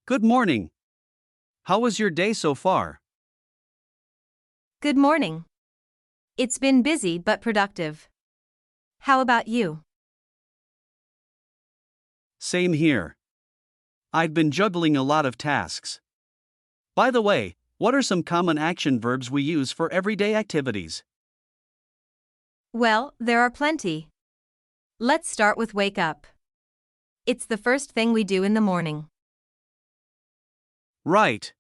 Good morning. How was your day so far? Good morning. It's been busy but productive. How about you? Same here. I've been juggling a lot of tasks. By the way, what are some common action verbs we use for everyday activities? Well, there are plenty. Let's start with wake up. It's the first thing we do in the morning. Right.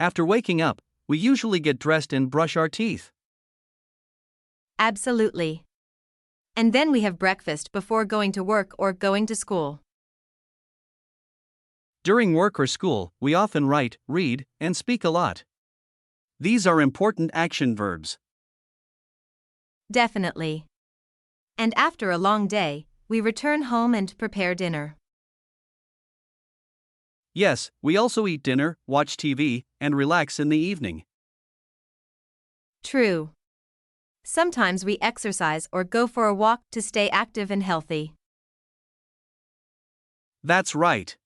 After waking up, we usually get dressed and brush our teeth. Absolutely. And then we have breakfast before going to work or going to school. During work or school, we often write, read, and speak a lot. These are important action verbs. Definitely. And after a long day, we return home and prepare dinner. Yes, we also eat dinner, watch TV, and relax in the evening. True. Sometimes we exercise or go for a walk to stay active and healthy. That's right.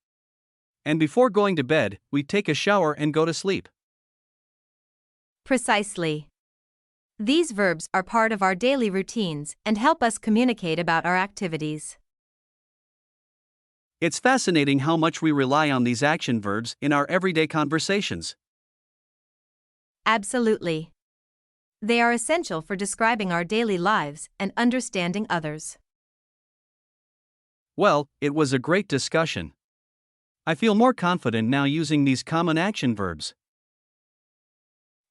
And before going to bed, we take a shower and go to sleep. Precisely. These verbs are part of our daily routines and help us communicate about our activities. It's fascinating how much we rely on these action verbs in our everyday conversations. Absolutely. They are essential for describing our daily lives and understanding others. Well, it was a great discussion. I feel more confident now using these common action verbs.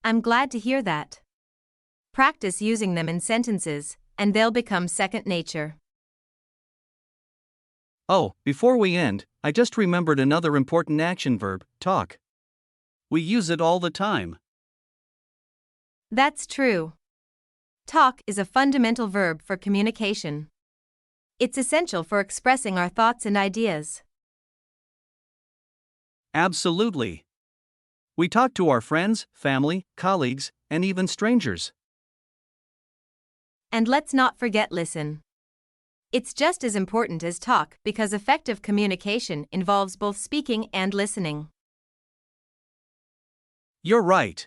I'm glad to hear that. Practice using them in sentences, and they'll become second nature. Oh, before we end, I just remembered another important action verb, talk. We use it all the time. That's true. Talk is a fundamental verb for communication. It's essential for expressing our thoughts and ideas. Absolutely. We talk to our friends, family, colleagues, and even strangers. And let's not forget listen. It's just as important as talk because effective communication involves both speaking and listening. You're right.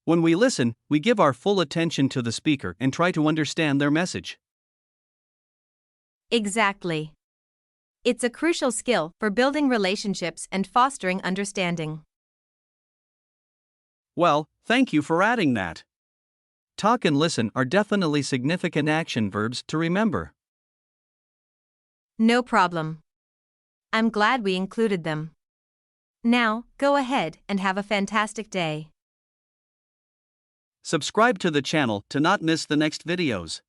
When we listen, we give our full attention to the speaker and try to understand their message. Exactly. It's a crucial skill for building relationships and fostering understanding. Well, thank you for adding that. Talk and listen are definitely significant action verbs to remember. No problem. I'm glad we included them. Now, go ahead and have a fantastic day. Subscribe to the channel to not miss the next videos.